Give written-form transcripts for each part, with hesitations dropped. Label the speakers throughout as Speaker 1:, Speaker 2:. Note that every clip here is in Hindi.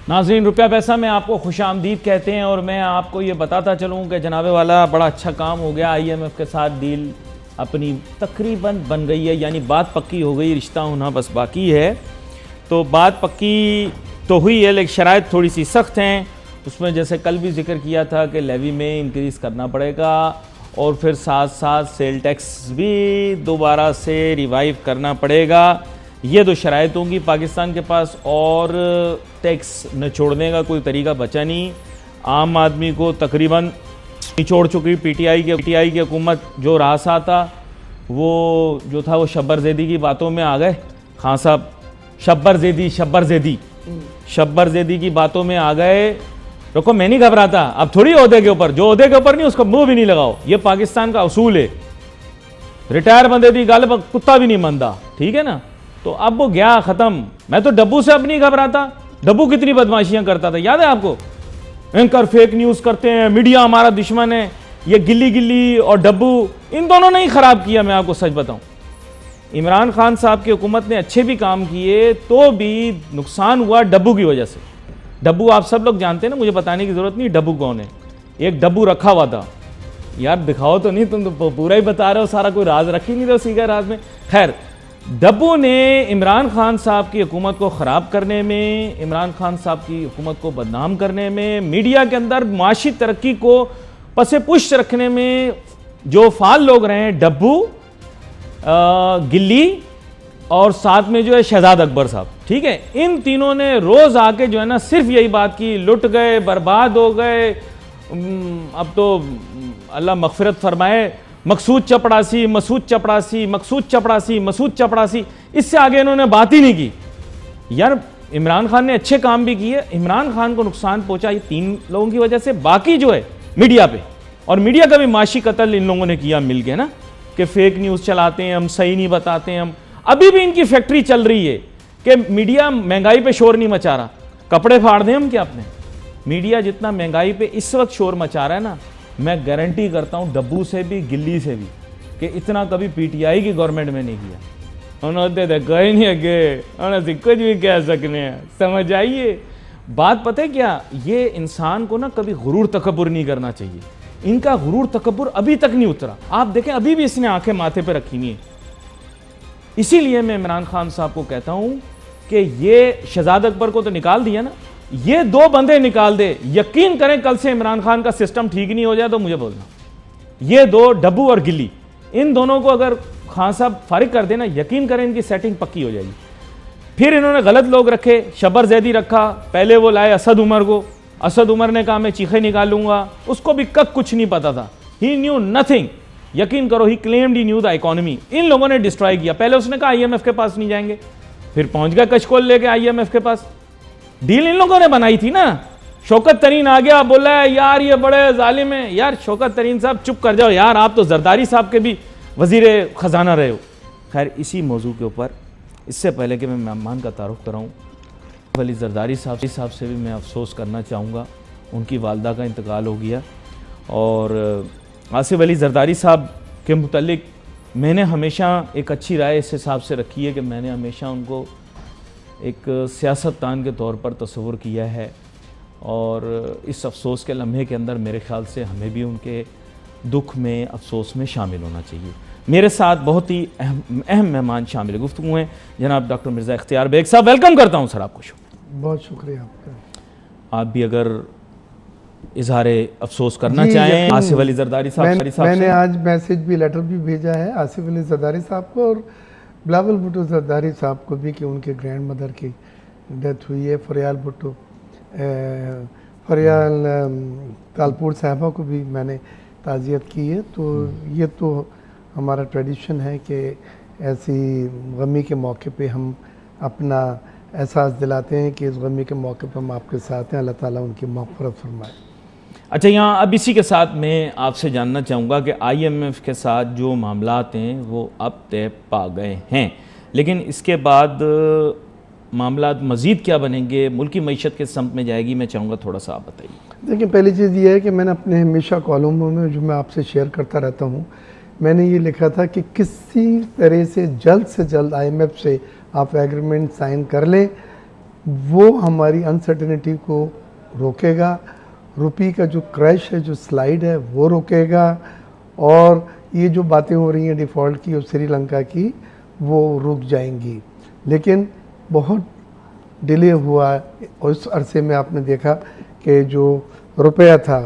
Speaker 1: नाज़रीन, रुपया पैसा में आपको खुशामदीद कहते हैं और मैं आपको ये बताता चलूँ कि जनाबे वाला बड़ा अच्छा काम हो गया। IMF के साथ डील अपनी तकरीबन बन गई है, यानी बात पक्की हो गई, रिश्ता होना बस बाकी है। तो बात पक्की तो हुई है, लेकिन शराइत थोड़ी सी सख्त हैं। उसमें जैसे कल भी जिक्र किया था कि लेवी में इंक्रीज़ करना पड़ेगा और फिर साथ साथ सेल टैक्स भी दोबारा से रिवाइव करना पड़ेगा। ये दो शराइत होंगी पाकिस्तान के पास और टैक्स निचोड़ने का कोई तरीका बचा नहीं। आम आदमी को तकरीबन निचोड़ चुकी पीटीआई की हुकूमत। जो रासा था वो जो था वो शब्बर ज़ैदी की बातों में आ गए। खान साहब शब्बर ज़ैदी की बातों में आ गए। रुको, मैं नहीं घबराता, अब थोड़ी ओहदे के ऊपर, जो ओहदे के ऊपर नहीं उसको मुंह भी नहीं लगाओ। ये पाकिस्तान का उसूल है, रिटायर बंदे दी गल कुत्ता भी नहीं मनता, ठीक है ना। तो अब वो गया ख़त्म। मैं तो डब्बू से अब नहीं घबराता। डब्बू कितनी बदमाशियां करता था, याद है आपको? एंकर फेक न्यूज़ करते हैं, मीडिया हमारा दुश्मन है। ये गिल्ली और डब्बू, इन दोनों ने ही ख़राब किया। मैं आपको सच बताऊं, इमरान खान साहब की हुकूमत ने अच्छे भी काम किए तो भी नुकसान हुआ डब्बू की वजह से। डब्बू आप सब लोग जानते हैं ना, मुझे बताने की ज़रूरत नहीं डब्बू कौन है। एक डब्बू रखा हुआ था। यार दिखाओ तो नहीं, तुम तो पूरा ही बता रहे हो, सारा कोई राज रख ही नहीं रहे सीधा राज में। खैर, डब्बू ने इमरान खान साहब की हुकूमत को ख़राब करने में, इमरान खान साहब की हुकूमत को बदनाम करने में, मीडिया के अंदर माशी तरक्की को पसे पुष्ट रखने में जो फाल लोग रहे हैं, डब्बू, गिल्ली और साथ में जो है शहजाद अकबर साहब, ठीक है, इन तीनों ने रोज़ आके जो है ना सिर्फ यही बात की, लुट गए, बर्बाद हो गए। अब तो अल्लाह मग़फ़िरत फरमाए, मकसूद चपड़ासी, इससे आगे इन्होंने बात ही नहीं की। यार इमरान खान ने अच्छे काम भी किए, इमरान खान को नुकसान पहुंचा ये तीन लोगों की वजह से। बाकी जो है मीडिया पे, और मीडिया का भी माशी कत्ल इन लोगों ने किया मिल के ना, कि फेक न्यूज़ चलाते हैं, हम सही नहीं बताते हैं। हम अभी भी इनकी फैक्ट्री चल रही है कि मीडिया महंगाई पे शोर नहीं मचा रहा। कपड़े फाड़ दें हम क्या अपने? मीडिया जितना महंगाई पे इस वक्त शोर मचा रहा है ना, मैं गारंटी करता हूं डब्बू से भी, गिल्ली से भी, कि इतना कभी पीटीआई की गवर्नमेंट में नहीं किया। उन्होंने तो गए नहीं अगे, उन्होंने कुछ भी कह सकने हैं, समझ आइए बात। पता है क्या, ये इंसान को ना कभी गुरूर तकब्बुर नहीं करना चाहिए। इनका गुरूर तकब्बुर अभी तक नहीं उतरा। आप देखें, अभी भी इसने आंखें माथे पे रखी नहीं है। इसीलिए मैं इमरान खान साहब को कहता हूं कि ये शहजाद अकबर को तो निकाल दिया ना, ये दो बंदे निकाल दे। यकीन करें कल से इमरान खान का सिस्टम ठीक नहीं हो जाए तो मुझे बोलना। ये दो, डब्बू और गिल्ली, इन दोनों को अगर खान साहब फारिग कर देना, यकीन करें इनकी सेटिंग पक्की हो जाएगी। फिर इन्होंने गलत लोग रखे, शब्बर ज़ैदी रखा, पहले वो लाए असद उमर को। असद उमर ने कहा मैं चीखे निकालूंगा, उसको भी कब कुछ नहीं पता था, ही न्यू नथिंग। यकीन करो, he claimed he knew the economy. इन लोगों ने डिस्ट्रॉय किया। पहले उसने कहा IMF के पास नहीं जाएंगे, फिर पहुंच गया कशकोल लेके IMF के पास। डील इन लोगों ने बनाई थी ना। शौकत तरीन आ गया, बोला है यार ये बड़े जालिम है। यार शौकत तरीन साहब चुप कर जाओ यार, आप तो जरदारी साहब के भी वजीर खजाना रहे हो। खैर, इसी मौजू के ऊपर, इससे पहले कि मैं मेहमान का तारुफ कराऊँ, वली जरदारी साहब से भी मैं अफसोस करना चाहूँगा। उनकी वालदा का इंतकाल हो गया। और आसिफ अली जरदारी साहब के मुतल्लिक मैंने हमेशा एक अच्छी राय इस हिसाब से रखी है कि मैंने हमेशा उनको एक सियासतदान के तौर पर तस्वुर किया है। और इस अफसोस के लम्हे के अंदर मेरे ख़्याल से हमें भी उनके दुख में, अफसोस में शामिल होना चाहिए। मेरे साथ बहुत ही अहम मेहमान शामिल गुफ्तगू हैं, जनाब डॉक्टर मिर्ज़ा इख्तियार बेग साहब। वेलकम करता हूँ सर आपको।
Speaker 2: बहुत शुक्रिया आपका।
Speaker 1: आप भी अगर इजहारे अफसोस करना चाहें आसिफ अली जरदारी साहब।
Speaker 2: मैंने आज मैसेज भी, लेटर भी भेजा है आसिफ अली जरदारी साहब को और बिलावल भुट्टो जरदारी साहब को भी कि उनके ग्रैंड मदर की डेथ हुई है। फरियाल भुट्टो, फरियाल तालपुर साहबा को भी मैंने ताज़ियत की है। तो ये तो हमारा ट्रेडिशन है कि ऐसी गमी के मौके पे हम अपना एहसास दिलाते हैं कि इस गमी के मौके पर हम आपके साथ हैं। अल्लाह ताला उनकी मग़फ़िरत फरमाए।
Speaker 1: अच्छा, यहाँ अब इसी के साथ मैं आपसे जानना चाहूँगा कि IMF के साथ जो मामलात हैं वो अब तय पा गए हैं, लेकिन इसके बाद मामलात मज़ीद क्या बनेंगे, मुल्की मईशत के सम्त में जाएगी? मैं चाहूँगा थोड़ा सा आप बताइए।
Speaker 2: देखिए, पहली चीज़ ये है कि मैंने अपने हमेशा कॉलमों में जो मैं आपसे शेयर करता रहता हूँ, मैंने ये लिखा था कि किसी तरह से जल्द IMF से आप एग्रीमेंट साइन कर लें वो हमारी अनसर्टेनिटी को रोकेगा, रुपये का जो क्रैश है, जो स्लाइड है, वो रोकेगा, और ये जो बातें हो रही हैं डिफ़ॉल्ट की और श्रीलंका की, वो रुक जाएंगी। लेकिन बहुत डिले हुआ और इस अरसे में आपने देखा कि जो रुपया था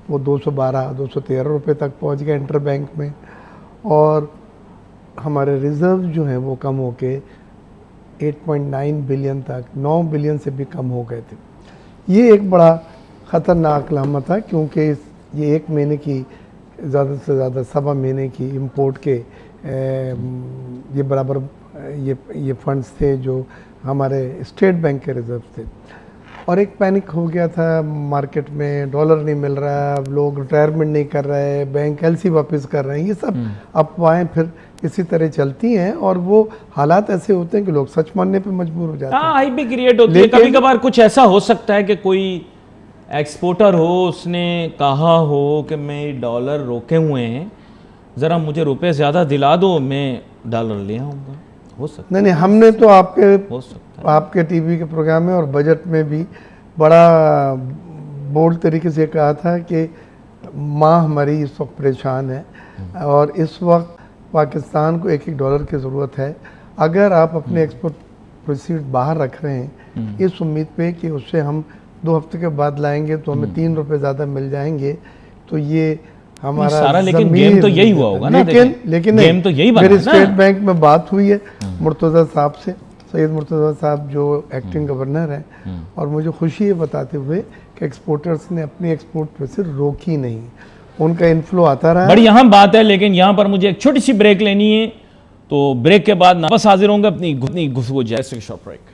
Speaker 2: वो 212-213 रुपये तक पहुंच गया इंटर बैंक में, और हमारे रिज़र्व जो हैं वो कम होके 8.9 बिलियन तक, 9 बिलियन से भी कम हो गए थे। ये एक बड़ा ख़तरनाक लामत था, क्योंकि ये एक महीने की ज़्यादा से ज़्यादा 1.25 महीने की इंपोर्ट के ये बराबर ये फंड्स थे जो हमारे स्टेट बैंक के रिज़र्व थे। और एक पैनिक हो गया था मार्केट में, डॉलर नहीं मिल रहा, लोग रिटायरमेंट नहीं कर रहे, बैंक एलसी वापस कर रहे हैं, ये सब अफवाहें फिर इसी तरह चलती हैं, और वो हालात ऐसे होते हैं कि लोग सच मानने पे मजबूर हो जाते हैं।
Speaker 1: हाइप भी क्रिएट होती है। कभी कभार कुछ ऐसा हो सकता है कि कोई एक्सपोर्टर हो, उसने कहा हो कि मैं डॉलर रोके हुए हैं, ज़रा मुझे रुपए ज़्यादा दिला दो, मैं डॉलर ले आऊँगा। हो सकता है।
Speaker 2: नहीं, हमने तो
Speaker 1: हो सकता है
Speaker 2: आपके टीवी के प्रोग्राम में और बजट में भी बड़ा बोल्ड तरीके से कहा था कि माँ हमारी इस वक्त परेशान है, और इस वक्त पाकिस्तान को $1 की ज़रूरत है। अगर आप अपने एक्सपोर्ट प्रोसीड बाहर रख रहे हैं इस उम्मीद पे कि उससे हम 2 हफ्ते के बाद लाएंगे तो हमें 3 रुपये ज़्यादा मिल जाएंगे, तो ये हमारा
Speaker 1: सारा, लेकिन गेम तो यही हुआ होगा ना।
Speaker 2: लेकिन
Speaker 1: गेम तो यही बना
Speaker 2: मेरे
Speaker 1: ना।
Speaker 2: स्टेट बैंक में बात हुई है मुर्तज़ा साहब से, सैयद मुर्तज़ा साहब जो एक्टिंग गवर्नर हैं, और मुझे खुशी है बताते हुए कि एक्सपोर्टर्स ने अपनी एक्सपोर्ट पे से रोकी नहीं, उनका इनफ्लो आता रहा।
Speaker 1: बड़ी अहम बात है, लेकिन यहाँ पर मुझे एक छोटी सी ब्रेक लेनी है, तो ब्रेक के बाद वापस हाजिर होंगे अपनी गुफ्तगू जैसे शॉर्ट ब्रेक।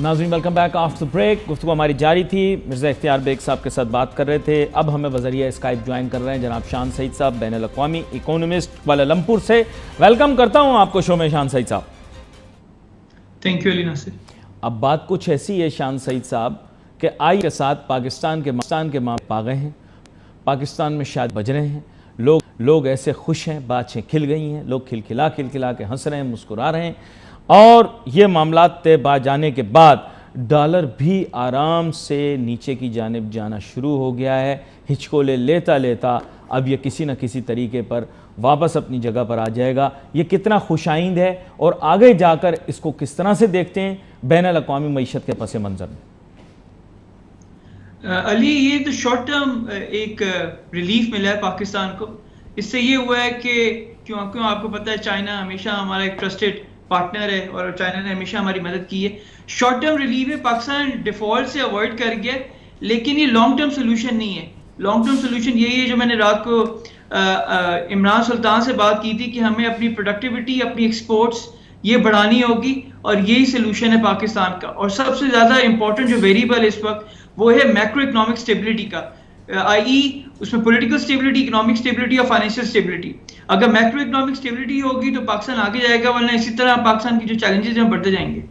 Speaker 1: नाज़रीन, वेलकम बैक आफ्टर ब्रेक। गुफ्तगू हमारी जारी थी, मिर्ज़ा इख्तियार बेग साहब के साथ बात कर रहे थे। अब हमें वज़रिया स्काइप ज्वाइन कर रहे हैं जनाब शान सईद साहब, बैनुल अक़वामी इकोनॉमिस्ट कुआलालंपुर से। वेलकम करता हूँ आपको शो में शान सईद साहब।
Speaker 3: Thank you Ali Nasir.
Speaker 1: अब बात कुछ ऐसी है शान सईद साहब कि आई के साथ पाकिस्तान के मामले पा गए हैं, पाकिस्तान में शायद बज रहे हैं, लोग ऐसे खुश हैं, बातें खिल गई हैं, लोग खिलखिला के हंस रहे हैं, मुस्कुरा रहे हैं, और ये मामला तय बा जाने के बाद डॉलर भी आराम से नीचे की जानिब जाना शुरू हो गया है। हिचकोले लेता लेता अब ये किसी न किसी तरीके पर वापस अपनी जगह पर आ जाएगा। ये कितना खुशाइंद है, और आगे जाकर इसको किस तरह से देखते हैं बैनुल अक़वामी मईशत के पस मंज़र में?
Speaker 3: अली, ये तो शॉर्ट टर्म एक रिलीफ मिला है पाकिस्तान को। इससे ये हुआ है कि क्यों आपको पता है चाइना हमेशा हमारा एक ट्रस्टेड पार्टनर है, और चाइना ने हमेशा हमारी मदद की है। शॉर्ट टर्म रिलीफ है, पाकिस्तान डिफॉल्ट से अवॉइड कर गया, लेकिन ये लॉन्ग टर्म सोल्यूशन नहीं है। लॉन्ग टर्म सोल्यूशन यही है जो मैंने रात को इमरान सुल्तान से बात की थी कि हमें अपनी प्रोडक्टिविटी, अपनी एक्सपोर्ट्स ये बढ़ानी होगी, और यही सोल्यूशन है पाकिस्तान का। और सबसे ज़्यादा इंपॉर्टेंट जो वेरिएबल इस वक्त वो है मैक्रो इकोनॉमिक स्टेबिलिटी का, आई उसमें पॉलिटिकल स्टेबिलिटी, इकोनॉमिक स्टेबिलिटी और फाइनेंशियल स्टेबिलिटी। अगर मैक्रो इकोनॉमिक स्टेबिलिटी होगी तो पाकिस्तान आगे जाएगा, वरना इसी तरह पाकिस्तान की जो चैलेंजेस हैं बढ़ते जाएंगे।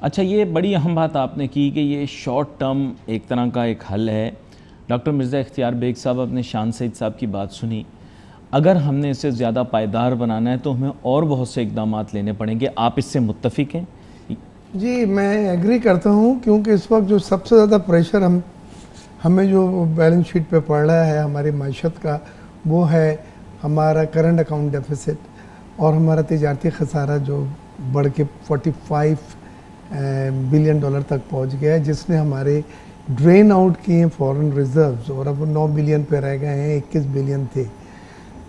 Speaker 1: अच्छा, ये बड़ी अहम बात आपने की कि ये शॉर्ट टर्म एक तरह का एक हल है। डॉक्टर मिर्ज़ा इख्तियार बेग साहब, अपने शान सईद साहब की बात सुनी, अगर हमने इसे ज़्यादा पायदार बनाना है तो हमें और बहुत से इकदाम लेने पड़ेंगे। आप इससे मुत्तफिक हैं?
Speaker 2: जी, मैं एग्री करता हूँ, क्योंकि इस वक्त जो सबसे ज़्यादा प्रेशर हमें जो बैलेंस शीट पे पड़ रहा है हमारी माशत का, वो है हमारा करंट अकाउंट डेफिसिट, और हमारा तिजारती खसारा जो बढ़ के $45 बिलियन तक पहुंच गया है, जिसने हमारे ड्रेन आउट किए फॉरेन रिजर्व्स, और अब वो 9 बिलियन पे रह गए हैं, 21 बिलियन थे।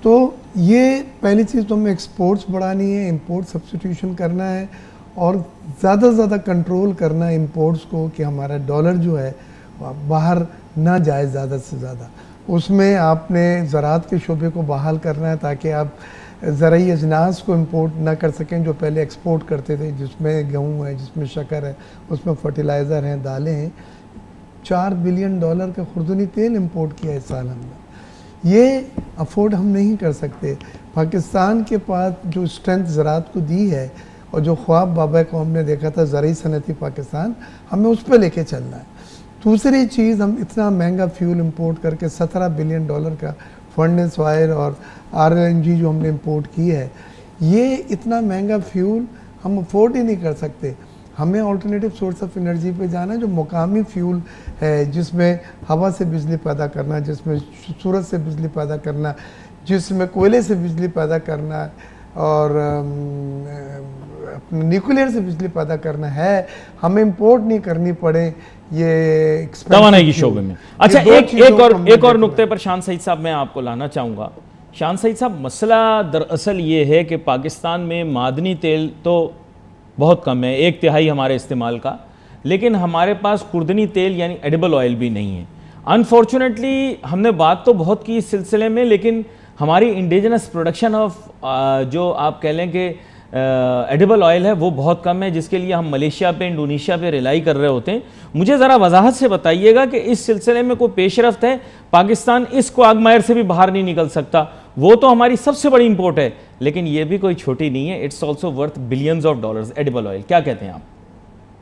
Speaker 2: तो ये पहली चीज़ तो हमें एक्सपोर्ट्स बढ़ानी है, इंपोर्ट सब्स्टिट्यूशन करना है, और ज़्यादा से ज़्यादा कंट्रोल करना है इंपोर्ट्स को कि हमारा डॉलर जो है बाहर ना जाए ज़्यादा से ज़्यादा। उसमें आपने ज़राअत के शोबे को बहाल करना है ताकि आप ज़राई अजनास को इंपोर्ट ना कर सकें जो पहले एक्सपोर्ट करते थे, जिसमें गेहूँ है, जिसमें शक्कर है, उसमें फर्टिलाइज़र हैं, दालें हैं। $4 बिलियन का खुर्दनी तेल इंपोर्ट किया इस साल हमने। ये अफोर्ड हम नहीं कर सकते। पाकिस्तान के पास जो स्ट्रेंथ ज़राअत को दी है, और जो ख्वाब बाबा को हमने देखा था ज़रूरी सनती पाकिस्तान, हमें उस पर लेके चलना है। दूसरी चीज़, हम इतना महंगा फ्यूल इंपोर्ट करके $17 बिलियन का फर्नेस ऑयल और RLNG जो हमने इंपोर्ट की है, ये इतना महंगा फ्यूल हम अफोर्ड ही नहीं कर सकते। हमें ऑल्टरनेटिव सोर्स ऑफ एनर्जी पे जाना है जो मुकामी फ्यूल है, जिसमें हवा से बिजली पैदा करना, जिसमें सूरज से बिजली पैदा करना, जिसमें कोयले से बिजली पैदा करना और न्यूक्लियर से बिजली पैदा करना है। हमें इंपोर्ट नहीं करनी पड़े ये
Speaker 1: तवानाई की शोबे में। अच्छा, एक और नुक्ते पर शान सईद साहब मैं आपको लाना चाहूँगा। शान सईद साहब, मसला दरअसल ये है कि पाकिस्तान में मादनी तेल तो बहुत कम है, 1/3 हमारे इस्तेमाल का, लेकिन हमारे पास खुर्दनी तेल यानी एडिबल ऑयल भी नहीं है। अनफॉर्चुनेटली हमने बात तो बहुत की इस सिलसिले में, लेकिन हमारी इंडिजिनस प्रोडक्शन ऑफ जो आप कह लें कि एडिबल ऑयल है वो बहुत कम है, जिसके लिए हम मलेशिया पे, इंडोनेशिया पे रिलाई कर रहे होते हैं। मुझे ज़रा वजाहत से बताइएगा कि इस सिलसिले में कोई पेशरफ्त है? पाकिस्तान इस क्वागमायर से भी बाहर नहीं निकल सकता, वो तो हमारी सबसे बड़ी इंपोर्ट है, लेकिन ये भी कोई छोटी नहीं है। It's also worth billions of dollars edible oil. क्या कहते हैं आप?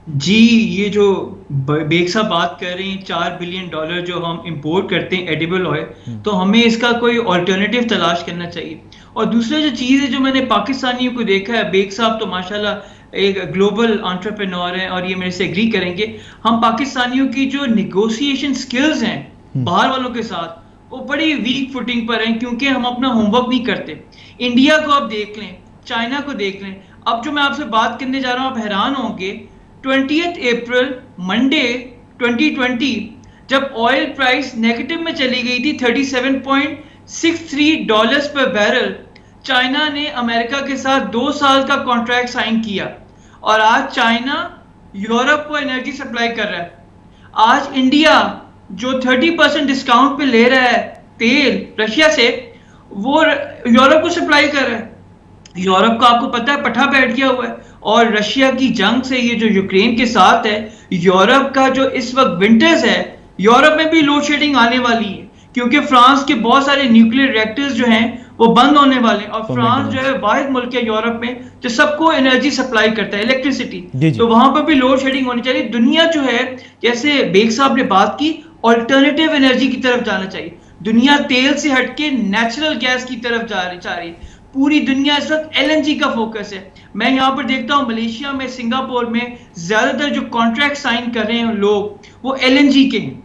Speaker 3: जी, ये जो बेग साहब बात कर रहे हैं $4 बिलियन जो हम इंपोर्ट करते हैं एडिबल ऑयल, तो हमें इसका कोई ऑल्टरनेटिव तलाश करना चाहिए। और दूसरा जो चीज़ है जो मैंने पाकिस्तानियों को देखा है, बेग साहब तो माशाल्लाह एक ग्लोबल एंटरप्रेन्योर हैं और ये मेरे से एग्री करेंगे, हम पाकिस्तानियों की जो निगोशिएशन स्किल्स हैं बाहर वालों के साथ, वो बड़ी वीक फुटिंग पर हैं, क्योंकि हम अपना होमवर्क नहीं करते। इंडिया को आप देख लें, चाइना को देख लें। अब जो मैं आपसे बात करने जा रहा हूँ, आप हैरान होंगे, 20 अप्रैल मंडे 2020 जब ऑयल प्राइस नेगेटिव में चली गई थी $37.63 पर बैरल, चाइना ने अमेरिका के साथ 2 साल का कॉन्ट्रैक्ट साइन किया और आज चाइना यूरोप को एनर्जी सप्लाई कर रहा है। आज इंडिया जो 30% डिस्काउंट पे ले रहा है तेल रशिया से, वो यूरोप को सप्लाई कर रहा है। यूरोप का आपको पता है पठा बैठ गया हुआ है, और रशिया की जंग से ये जो यूक्रेन के साथ है, यूरोप का जो इस वक्त विंटर्स है, यूरोप में भी लोड शेडिंग आने वाली है, क्योंकि फ्रांस के बहुत सारे न्यूक्लियर रिएक्टर्स जो हैं वो बंद होने वाले हैं। और फ्रांस जो है वाहिद मुल्क है यूरोप में जो सबको एनर्जी सप्लाई करता है, इलेक्ट्रिसिटी, तो वहां पर भी लोड शेडिंग होनी चाहिए। दुनिया जो है, जैसे बेग साहब ने बात की, ऑल्टरनेटिव एनर्जी की तरफ जाना चाहिए। दुनिया तेल से हटके नेचुरल गैस की तरफ जा रही है। पूरी दुनिया इस वक्त LNG का फोकस है। मैं यहाँ पर देखता हूँ मलेशिया में, सिंगापुर में ज्यादातर जो कॉन्ट्रैक्ट साइन कर रहे हैं लोग, वो LNG के हैं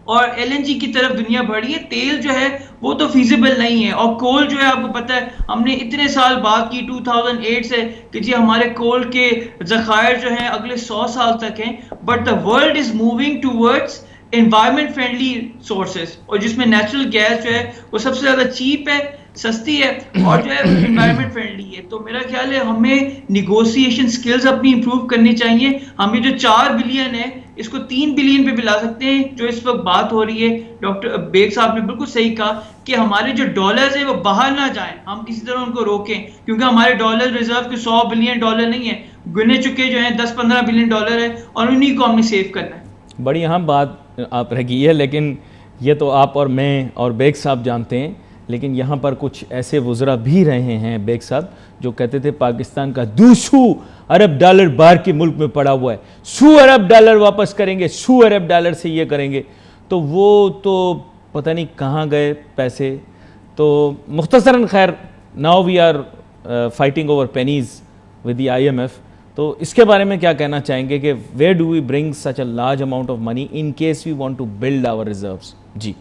Speaker 3: और LNG की तरफ दुनिया बढ़ी है। तेल जो है वो तो फीजिबल नहीं है, और कोल जो है आपको पता है, हमने इतने साल बात की 2008 से कि जी हमारे कोल के जखायर जो हैं अगले 100 साल तक हैं, but the world is moving towards environment friendly sources, और जिसमें नेचुरल गैस जो है वो सबसे ज्यादा चीप है, सस्ती है और जो है एनवायरमेंट फ्रेंडली है। तो मेरा ख्याल है हमें निगोशिएशन स्किल्स अपनी इंप्रूव करनी चाहिए। हम ये जो 4 बिलियन है इसको 3 बिलियन पे भी ला सकते हैं, जो इस वक्त बात हो रही है। डॉक्टर बेग साहब ने बिल्कुल सही कहा कि हमारे जो डॉलर्स हैं वो बाहर ना जाएं, हम किसी तरह उनको रोकें, क्योंकि हमारे डॉलर रिजर्व के $100 बिलियन नहीं है, गिने चुके जो हैं 10-15 बिलियन डॉलर है, और उन्हीं को हमने सेव करना है।
Speaker 1: बड़ी अहम बात आप रखी है, लेकिन ये तो आप और मैं और बेग साहब जानते हैं, लेकिन यहाँ पर कुछ ऐसे वुज़रा भी रहे हैं बेग साहब जो कहते थे पाकिस्तान का 200 अरब डॉलर बाहर के मुल्क में पड़ा हुआ है, 100 अरब डॉलर वापस करेंगे, 100 अरब डॉलर से ये करेंगे। तो वो तो पता नहीं कहाँ गए पैसे। तो मुख्तसरन खैर, now we are fighting over pennies with the IMF। तो इसके बारे में क्या कहना चाहेंगे कि where do we bring such a large amount of money in case we want to build our reserves? जी,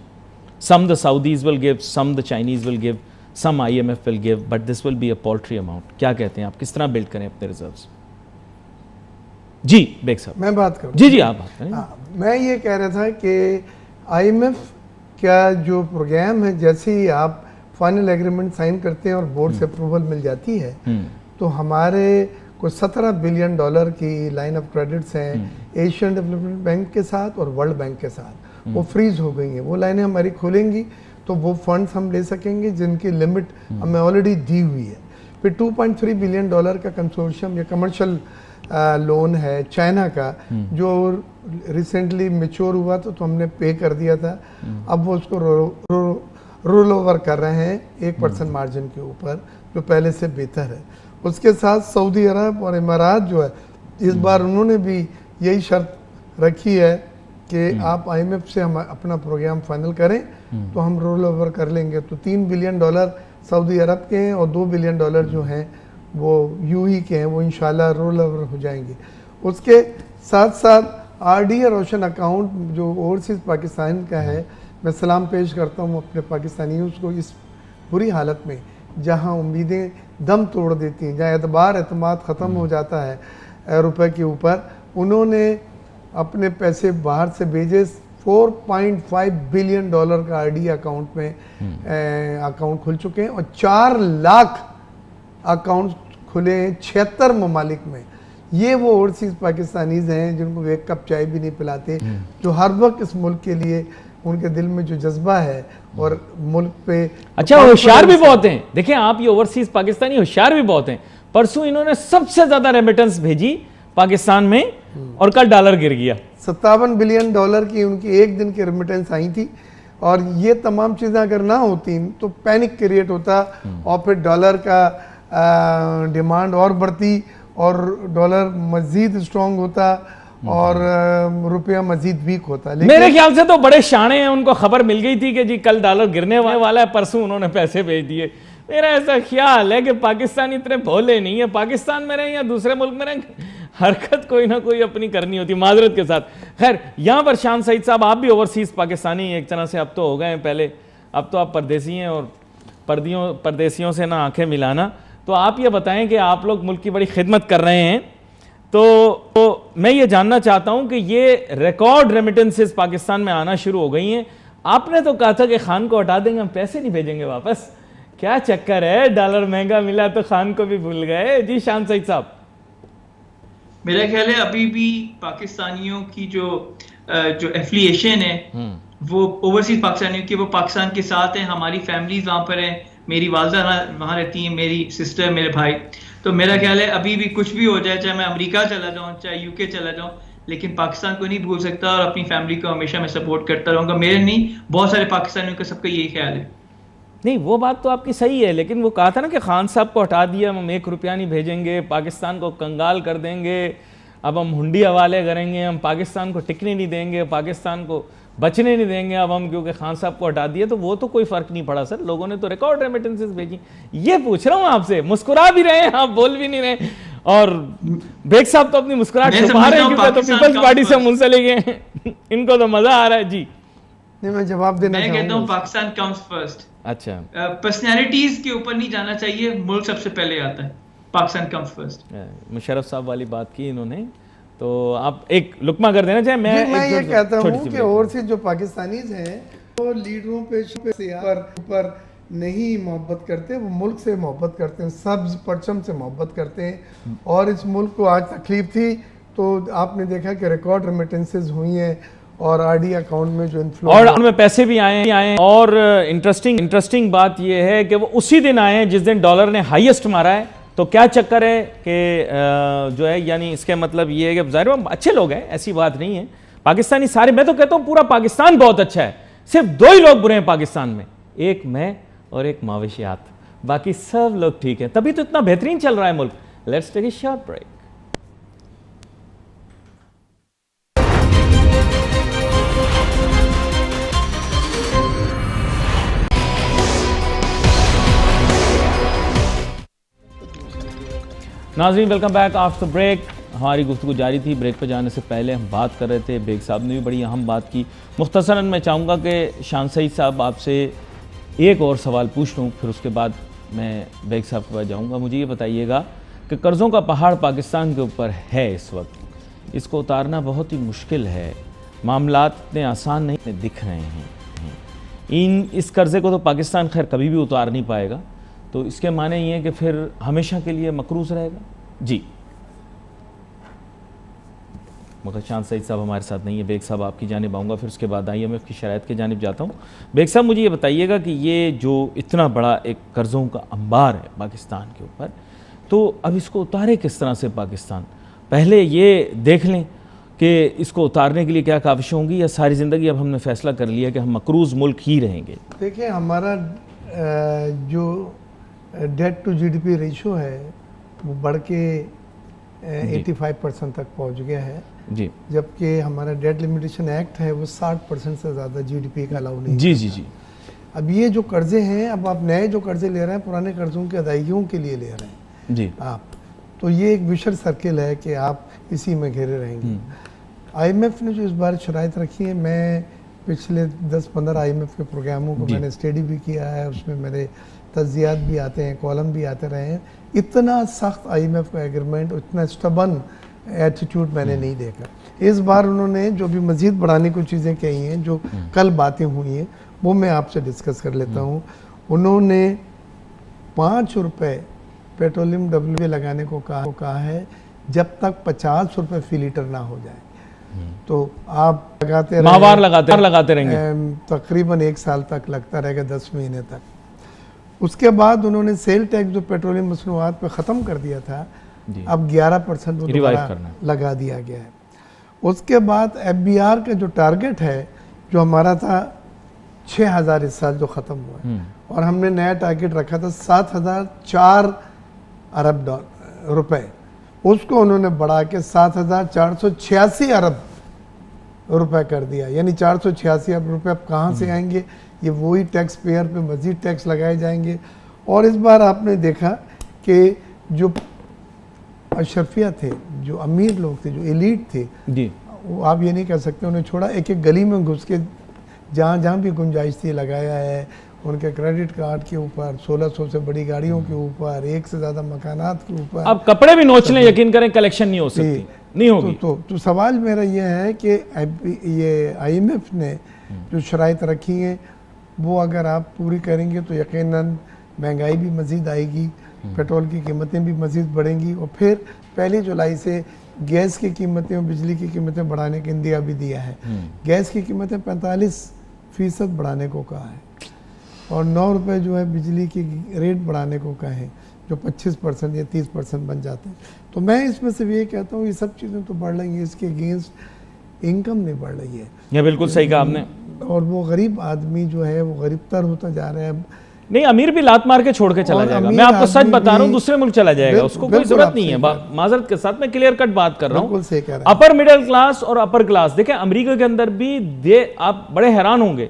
Speaker 1: some the Saudis will give, some the Chinese will give, some IMF will give, but this will be a paltry amount. क्या कहते हैं आप, किस तरह बिल्ड करें अपने रिजर्व्स? जी बेग साहब।
Speaker 2: मैं बात करूं?
Speaker 1: जी आप बात करें।
Speaker 2: मैं ये कह रहा था कि IMF का जो प्रोग्राम है, जैसे ही आप फाइनल एग्रीमेंट साइन करते हैं और बोर्ड से अप्रूवल मिल जाती है, तो हमारे कुछ $17 बिलियन की लाइन ऑफ क्रेडिट्स हैं एशियन डेवलपमेंट बैंक के साथ और वर्ल्ड बैंक के साथ, वो फ्रीज हो गई हैं। वो लाइनें हमारी खुलेंगी तो वो फंड्स हम ले सकेंगे जिनकी लिमिट हमें ऑलरेडी दी हुई है। फिर $2.3 बिलियन का कंसोर्शियम या कमर्शियल लोन है चाइना का, जो रिसेंटली मैच्योर हुआ तो हमने पे कर दिया था। अब वो उसको रोल ओवर कर रहे हैं 1% मार्जिन के ऊपर, जो पहले से बेहतर है। उसके साथ सऊदी अरब और इमारात जो है इस बार उन्होंने भी यही शर्त रखी है कि आप IMF से हम अपना प्रोग्राम फाइनल करें तो हम रोल ओवर कर लेंगे। तो $3 बिलियन सऊदी अरब के हैं और $2 बिलियन जो हैं वो UAE के हैं, वो इंशाल्लाह रोल ओवर हो जाएंगे। उसके साथ साथ RD और रोशन अकाउंट जो ओवरसीज़ पाकिस्तान का है, मैं सलाम पेश करता हूँ अपने पाकिस्तानियों को इस बुरी हालत में जहाँ उम्मीदें दम तोड़ देती हैं, जहाँ एतमाद ख़त्म हो जाता है रुपए के ऊपर। उन्होंने अपने पैसे बाहर से भेजे, $4.5 बिलियन का RD अकाउंट में अकाउंट खुल चुके हैं और 4 लाख अकाउंट खुले हैं 76 ममालिक में। ये वो ओवरसीज़ पाकिस्तानीज़ हैं जिनको एक कप चाय भी नहीं पिलाते, जो हर वक्त इस मुल्क के लिए उनके दिल में जो जज्बा है और मुल्क पे
Speaker 1: अच्छा होशियार भी बहुत हैं। देखें आप, ये ओवरसीज पाकिस्तानी होशियार भी बहुत हैं। परसों इन्होंने सबसे ज्यादा रेमिटेंस भेजी पाकिस्तान में और कल डॉलर गिर गया।
Speaker 2: $57 बिलियन की उनकी एक दिन की रेमिटेंस आई थी और ये तमाम चीज़ें अगर ना होती तो पैनिक क्रिएट होता और फिर डॉलर का डिमांड और बढ़ती और डॉलर मजीद स्ट्रॉन्ग होता और रुपया मजीद वीक होता।
Speaker 1: मेरे ख्याल से तो बड़े शाणे हैं, उनको खबर मिल गई थी कि जी कल डॉलर गिरने वाला है, परसों उन्होंने पैसे भेज दिए। मेरा ऐसा ख्याल है कि पाकिस्तान इतने भोले नहीं है, पाकिस्तान में रहें या दूसरे मुल्क में रहें, हरकत कोई ना कोई अपनी करनी होती, माजरत के साथ। खैर, यहाँ पर शान सईद साहब, आप भी ओवरसीज पाकिस्तानी एक तरह से अब तो हो गए हैं, पहले अब तो आप परदेसी हैं और परदेसियों से ना आंखें मिलाना। तो आप ये बताएं कि आप लोग मुल्क की बड़ी खिदमत कर रहे हैं, तो मैं ये जानना चाहता हूं कि ये रिकॉर्ड रेमिटेंसेस पाकिस्तान में आना शुरू हो गई हैं। आपने तो कहा था कि खान को हटा देंगे, हम पैसे नहीं भेजेंगे वापस। क्या चक्कर है, डॉलर महंगा मिला तो खान को भी भूल गए? जी शान सईद साहब।
Speaker 3: मेरा ख्याल है अभी भी पाकिस्तानियों की जो एफिलिएशन है वो ओवरसीज पाकिस्तानियों की, वो पाकिस्तान के साथ हैं। हमारी फैमिलीज वहाँ पर हैं, मेरी वालदा वहाँ रहती हैं, मेरी सिस्टर, मेरे भाई। तो मेरा ख्याल है अभी भी कुछ भी हो जाए, चाहे मैं अमेरिका चला जाऊँ, चाहे UK चला जाऊँ, लेकिन पाकिस्तान को नहीं भूल सकता और अपनी फैमिली को हमेशा मैं सपोर्ट करता रहूँगा। मेरे नहीं, बहुत सारे पाकिस्तानियों का सबका यही ख्याल है।
Speaker 1: नहीं, वो बात तो आपकी सही है, लेकिन वो कहा था ना कि खान साहब को हटा दिया, हम ₹1 नहीं भेजेंगे, पाकिस्तान को कंगाल कर देंगे, अब हम हुंडी हवाले करेंगे, हम पाकिस्तान को टिकने नहीं देंगे, पाकिस्तान को बचने नहीं देंगे अब हम, क्योंकि खान साहब को हटा दिए। तो वो तो कोई फर्क नहीं पड़ा सर, लोगों ने तो रिकॉर्ड रेमिटेंसेस भेजी। ये पूछ रहा हूँ आपसे, मुस्कुरा भी रहे हैं आप, बोल भी नहीं रहे, और बेग साहब तो अपनी मुस्कुराहट छुपा रहे हैं क्योंकि तो पीपल्स पार्टी से मुंसलिक हैं। इनको तो मजा आ रहा है। जी
Speaker 2: नहीं, मैं जवाब देना
Speaker 3: मैं कहता हूँ पाकिस्तान कम्स फर्स्ट।
Speaker 1: अच्छा,
Speaker 3: पर्सनैलिटीज के ऊपर नहीं जाना चाहिए, मुल्क सबसे पहले आता है। Pakistan comes first.
Speaker 1: मुशर्रफ साहब वाली बात की इन्होंने, तो आप एक लुकमा कर देना चाहे। मैं
Speaker 2: ये कहता हूँ कि ओवरसीज जो पाकिस्तानीज हैं वो लीडरों पे पर नहीं मोहब्बत करते, वो मुल्क से मोहब्बत करते हैं, सब्ज परचम से मोहब्बत करते हैं। और इस मुल्क को आज तकलीफ थी तो आपने देखा कि रिकॉर्ड रेमिटेंसेज हुई हैं और RD अकाउंट में जो इनफ्लो
Speaker 1: और उनमें पैसे भी आए। और इंटरेस्टिंग बात यह है कि वो उसी दिन आए हैं जिस दिन डॉलर ने हाईएस्ट मारा है। तो क्या चक्कर है कि जो है, यानी इसके मतलब ये है कि ज़ाहिर है अच्छे लोग हैं, ऐसी बात नहीं है। पाकिस्तानी सारे, मैं तो कहता हूँ पूरा पाकिस्तान बहुत अच्छा है, सिर्फ 2 ही लोग बुरे हैं पाकिस्तान में, एक मैं और एक मवेशियात, बाकी सब लोग ठीक हैं, तभी तो इतना बेहतरीन चल रहा है मुल्क। Let's take a short break. नाज़रीन, वेलकम बैक आफ्टर ब्रेक। हमारी गुफ्तगू जारी थी। ब्रेक पर जाने से पहले हम बात कर रहे थे, बेग साहब ने भी बड़ी अहम बात की। मुख्तसरन मैं चाहूँगा कि शान सईद साहब आपसे एक और सवाल पूछ लूँ, फिर उसके बाद मैं बेग साहब के पास जाऊँगा। मुझे ये बताइएगा कि कर्ज़ों का पहाड़ पाकिस्तान के ऊपर है इस वक्त, इसको उतारना बहुत ही मुश्किल है, मामलात इतने आसान नहीं दिख रहे हैं। इस कर्ज़े को तो पाकिस्तान खैर कभी भी उतार नहीं पाएगा, तो इसके माने ये है कि फिर हमेशा के लिए मकरूज रहेगा। जी, मगर शान सईद साहब हमारे साथ नहीं है। बेग साहब आपकी जानिब आऊँगा, फिर उसके बाद IMF की शराइत की जानिब जाता हूँ। बेग साहब, मुझे ये बताइएगा कि ये जो इतना बड़ा एक कर्ज़ों का अंबार है पाकिस्तान के ऊपर, तो अब इसको उतारे किस तरह से पाकिस्तान? पहले ये देख लें कि इसको उतारने के लिए क्या काविशें होंगी, या सारी ज़िंदगी अब हमने फैसला कर लिया कि हम मकरूज़ मुल्क ही रहेंगे?
Speaker 2: देखिए, हमारा जो डेट टू GDP रेशो है वो बढ़ के 85% तक पहुंच गया है
Speaker 1: जी
Speaker 2: जबकि हमारा डेट लिमिटेशन एक्ट है वो 60% से ज़्यादा जीडीपी का अलाउ नहीं
Speaker 1: जी जी जी।
Speaker 2: अब ये जो कर्जे हैं, अब आप नए जो कर्जे ले रहे हैं पुराने कर्जों की अदायगियों के लिए ले रहे हैं
Speaker 1: जी
Speaker 2: आप, तो ये एक विशर सर्किल है कि आप इसी में घिरे रहेंगे। आईएमएफ ने जो इस बार शराइत रखी है, मैं पिछले 10-15 आईएमएफ के प्रोग्रामों को मैंने स्टडी भी किया है, उसमें मेरे तज्जियात भी आते हैं, कॉलम भी आते रहे हैं। इतना सख्त आईएमएफ का एग्रीमेंट, इतना स्टबन एटीट्यूड मैंने नहीं देखा। इस बार उन्होंने जो भी मज़ीद बढ़ाने की चीज़ें कही हैं, जो कल बातें हुई हैं, वो मैं आपसे डिस्कस कर लेता हूँ। उन्होंने 5 रुपये पेट्रोलियम WA लगाने को कहा है जब तक 50 रुपये फी लीटर ना हो जाए। तो आप लगाते
Speaker 1: माहवार लगाते रहेंगे,
Speaker 2: तकरीबन 1 साल तक लगता रहेगा, 10 महीने तक। उसके बाद उन्होंने सेल टैक्स जो पेट्रोलियम मसनूआत पे ख़त्म कर दिया था, अब 11% वो दोबारा लगा दिया गया है। उसके बाद FBR का जो टारगेट है, जो हमारा था 6000 इस साल जो ख़त्म हुआ है, और हमने नया टारगेट रखा था 7004 अरब रुपए, उसको उन्होंने बढ़ा के 7486 अरब रुपए कर दिया। यानी 486 अरब रुपए अब कहाँ से आएंगे? ये वही टैक्स पेयर पे मजीद टैक्स लगाए जाएंगे। और इस बार आपने देखा कि जो अशरफिया थे, जो अमीर लोग थे, जो एलीट थे
Speaker 1: जी,
Speaker 2: वो आप ये नहीं कह सकते उन्हें छोड़ा, एक एक गली में घुस के जहाँ जहाँ भी गुंजाइश थी लगाया है। उनके क्रेडिट कार्ड के ऊपर, 1600 से बड़ी गाड़ियों के ऊपर, 1 से ज़्यादा मकानात के ऊपर।
Speaker 1: अब कपड़े भी नोच लें, यकीन करें कलेक्शन नहीं हो सकती, नहीं होगी।
Speaker 2: तो सवाल मेरा ये है कि ये आईएमएफ ने जो शराइत रखी हैं वो अगर आप पूरी करेंगे तो यकीनन महंगाई भी मज़ीद आएगी, पेट्रोल की कीमतें भी मज़ीद बढ़ेंगी, और फिर 1 जुलाई से गैस की कीमतें और बिजली की कीमतें बढ़ाने का इंदिया भी दिया है। गैस की कीमतें 45% बढ़ाने को कहा है, और 9 रुपये जो है बिजली की रेट बढ़ाने को कहें, जो 25% या 30% बन जाते हैं। तो मैं इसमें से ये कहता हूँ ये सब चीज़ें तो बढ़ रही हैं, इसके अगेंस्ट इनकम नहीं बढ़ रही है।
Speaker 1: ये बिल्कुल सही कहा आपने।
Speaker 2: और वो गरीब आदमी जो है वो गरीबतर होता जा रहा है।
Speaker 1: नहीं, अमीर भी लात मार के छोड़ के चला जाएगा। मैं आपको सच बता रहा हूँ, दूसरे मुल्क चला जाएगा, उसको कोई जरूरत नहीं है। माजरत के साथ मैं क्लियर कट बात कर रहा हूँ। अपर मिडिल क्लास और अपर क्लास, देखें अमेरिका के अंदर भी आप बड़े हैरान होंगे,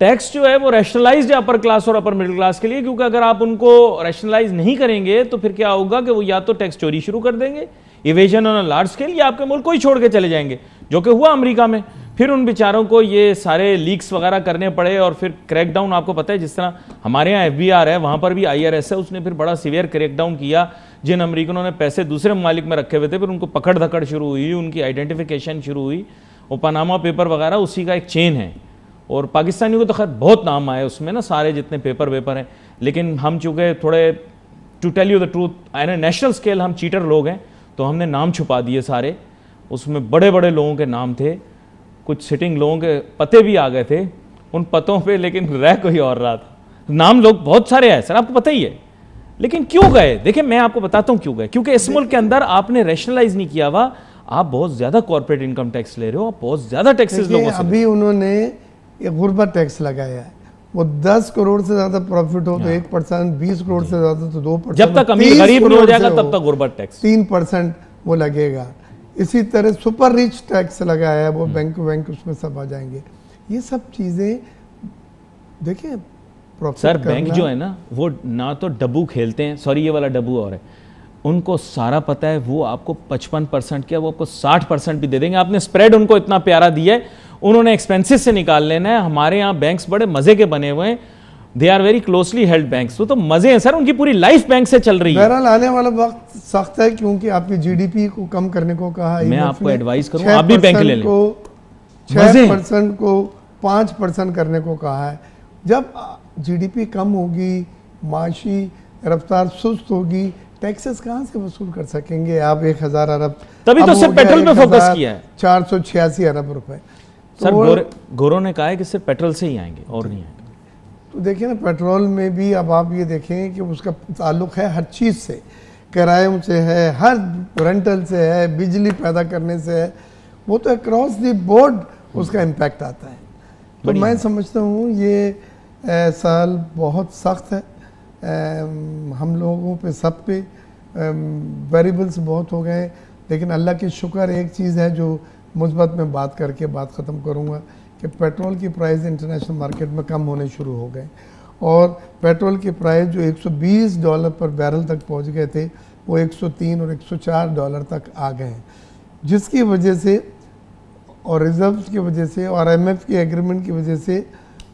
Speaker 1: टैक्स जो है वो रैशनलाइज्ड है अपर क्लास और अपर मिडिल क्लास के लिए, क्योंकि अगर आप उनको रैशनलाइज नहीं करेंगे तो फिर क्या होगा कि वो या तो टैक्स चोरी शुरू कर देंगे, evasion on a large scale, या आपके मुल्क को ही छोड़ के चले जाएंगे, जो कि हुआ अमेरिका में। फिर उन बेचारों को ये सारे लीक्स वगैरह करने पड़े, और फिर क्रैकडाउन, आपको पता है जिस तरह हमारे यहाँ FBR है, वहाँ पर भी IRS है, उसने फिर बड़ा सीवियर क्रैकडाउन किया। जिन अमेरिकनों ने पैसे दूसरे ममालिक में रखे हुए थे, फिर उनको पकड़ धकड़ शुरू हुई, उनकी आइडेंटिफिकेशन शुरू हुई, वो पनामा पेपर वगैरह उसी का एक चेन है। और पाकिस्तानियों को तो खैर बहुत नाम आए उसमें ना, सारे जितने पेपर हैं, लेकिन हम चूँकि थोड़े, to tell you the truth, national scale हम चीटर लोग हैं, तो हमने नाम छुपा दिए सारे। उसमें बड़े बड़े लोगों के नाम थे, कुछ सिटिंग लोगों के पते भी आ गए थे उन पतों पे, लेकिन रह कोई और रहा था। नाम लोग बहुत सारे आए सर, आपको पता ही है, लेकिन क्यों गए? देखिए मैं आपको बताता हूं क्यों गए। क्योंकि इस मुल्क के अंदर आपने रैशनलाइज नहीं किया हुआ, आप बहुत ज्यादा कॉर्पोरेट इनकम टैक्स ले रहे हो, आप बहुत ज्यादा टैक्सेस लोगों से।
Speaker 2: अभी उन्होंने ये गुर्बत टैक्स लगाया है, वो 10 करोड़ से ज्यादा प्रॉफिट हो तो 1%, 20 करोड़ से ज्यादा तो 2%,
Speaker 1: जब तक अमीर गरीब नहीं हो जाएगा तब तक गुर्बत टैक्स
Speaker 2: 3% वो लगेगा। इसी तरह सुपर रिच टैक्स लगाया है, वो बैंक उसमें सब आ जाएंगे। ये सब चीजें देखिए
Speaker 1: सर, बैंक जो है ना वो ना तो डब्बू खेलते हैं, सॉरी ये वाला डब्बू और है, उनको सारा पता है, वो आपको 55% क्या वो आपको 60% भी दे देंगे। आपने स्प्रेड उनको इतना प्यारा दिया है, उन्होंने एक्सपेंसेस से निकाल लेना है। हमारे यहाँ बैंक्स बड़े मजे के बने हुए हैं, they are very closely held banks, तो मजे हैं सर, उनकी पूरी लाइफ बैंक से चल रही है।
Speaker 2: बहरहाल आने वाला वक्त सख्त है, क्योंकि आपकी जीडीपी को कम करने को कहा।
Speaker 1: मैं आपको एडवाइस करूं, आप भी बैंक ले लें।
Speaker 2: 6% को 5% करने को कहा है। जब जीडीपी कम होगी, माशी रफ्तार सुस्त होगी, टैक्सेस कहाँ से वसूल कर सकेंगे आप? 1000 अरब,
Speaker 1: तभी तो सिर्फ पेट्रोल पे फोकस किया है,
Speaker 2: 486 अरब रुपए।
Speaker 1: सर गोरों ने कहा है कि सिर्फ पेट्रोल से ही आएंगे और नहीं आएंगे।
Speaker 2: तो देखिए ना, पेट्रोल में भी अब आप ये देखें कि उसका ताल्लुक है हर चीज़ से, किरायों से है, हर रेंटल से है, बिजली पैदा करने से है, वो तो अक्रॉस द बोर्ड उसका इम्पैक्ट आता है। तो मैं समझता हूँ ये साल बहुत सख्त है हम लोगों पे, सब पे, वेरिएबल्स बहुत हो गए, लेकिन अल्लाह की शुक्र एक चीज़ है जो मुस्बत में बात करके बात ख़त्म करूँगा कि पेट्रोल की प्राइस इंटरनेशनल मार्केट में कम होने शुरू हो गए और पेट्रोल की प्राइस जो $120 पर बैरल तक पहुंच गए थे वो 103 और 104 डॉलर तक आ गए हैं, जिसकी वजह से और रिजर्व्स की वजह से और IMF की एग्रीमेंट की वजह से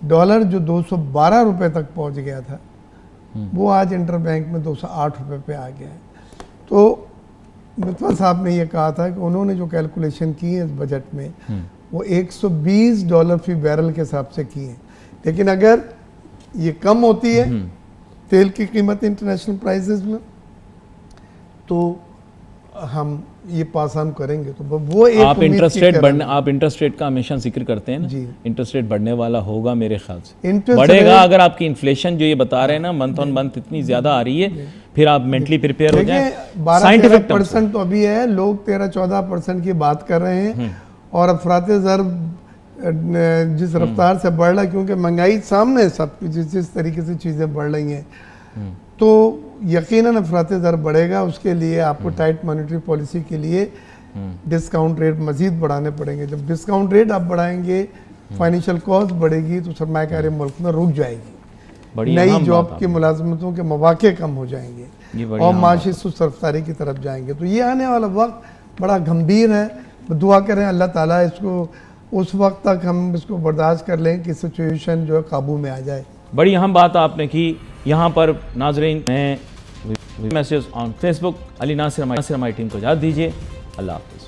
Speaker 2: डॉलर जो 212 रुपये तक पहुंच गया था वो आज इंटर बैंक में 208 रुपये पे आ गया है। तो मितवा साहब ने ये कहा था कि उन्होंने जो कैलकुलेशन की है इस बजट में वो $120 फी बैरल के हिसाब से की है, लेकिन अगर ये कम होती है तेल की कीमत इंटरनेशनल प्राइसेस में तो हम ये पास ऑन करेंगे। तो वो एक
Speaker 1: आप इंटरेस्ट रेट बढ़ने, आप इंटरेस्ट रेट का हमेशा जिक्र करते हैं ना
Speaker 2: जी,
Speaker 1: इंटरेस्ट रेट बढ़ने वाला होगा मेरे ख्याल से,
Speaker 2: इंटरेस्ट
Speaker 1: बढ़ेगा। अगर आपकी इन्फ्लेशन जो ये बता रहे हैं ना मंथ ऑन मंथ इतनी ज्यादा आ रही है, फिर आप मेंटली प्रिपेयर हो जाए।
Speaker 2: 12-13% तो अभी है, लोग 13-14% की बात कर रहे हैं और अफराते ज़र जिस रफ्तार से बढ़ रहा है, क्योंकि महंगाई सामने सब जिस तरीके से चीज़ें बढ़ रही हैं तो यकीनन अफराते ज़र बढ़ेगा। उसके लिए आपको टाइट मॉनेटरी पॉलिसी के लिए डिस्काउंट रेट मज़ीद बढ़ाने पड़ेंगे। जब डिस्काउंट रेट आप बढ़ाएंगे फाइनेंशियल कॉस्ट बढ़ेगी तो सरमायाकारी मुल्क में रुक जाएगी, नई जॉब की मुलाजमतों के मौके कम हो जाएंगे और माशी सुस्त रफ्तारी की तरफ जाएंगे। तो ये आने वाला वक्त बड़ा गंभीर है। दुआ करें अल्लाह ताला इसको उस वक्त तक हम इसको बर्दाश्त कर लें कि सिचुएशन जो है काबू में आ जाए।
Speaker 1: बड़ी अहम बात आपने की यहाँ पर नाजरीन। मैं message on Facebook Ali Nasir हमारी टीम को इजाज़त दीजिए। अल्लाह हाफ़िज़।